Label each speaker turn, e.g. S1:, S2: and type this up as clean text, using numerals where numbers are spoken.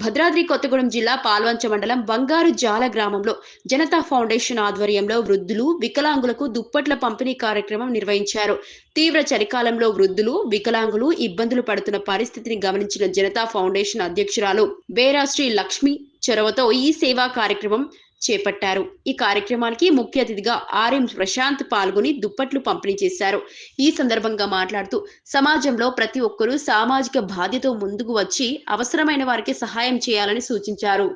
S1: భద్రాద్రి కొత్తగూడెం జిల్లా పాల్వంచ మండలం బంగారు జాల గ్రామంలో జనతా ఫౌండేషన్ ఆధ్వర్యంలో వృద్ధులు వికలాంగులకు దుప్పట్ల పంపిణీ కార్యక్రమం నిర్వహించారు. తీవ్ర చలికాలంలో వృద్ధులు వికలాంగులు ఇబ్బందులు పడుతున్న పరిస్థితిని గమనించిన జనతా ఫౌండేషన్ అధ్యక్షురాలు బేరాశ్రీ లక్ష్మి చొరవతో ఈ సేవా కార్యక్రమం చేపట్టారు. ఈ కార్యక్రమానికి ముఖ్య అతిథిగా ఆర్ఎం ప్రశాంత్ పాల్గొని దుప్పట్లు పంపిణీ చేశారు. ఈ సందర్భంగా మాట్లాడుతూ సమాజంలో ప్రతి ఒక్కరూ సామాజిక బాధ్యతతో ముందుకు వచ్చి అవసరమైన వారికి సహాయం చేయాలని సూచించారు.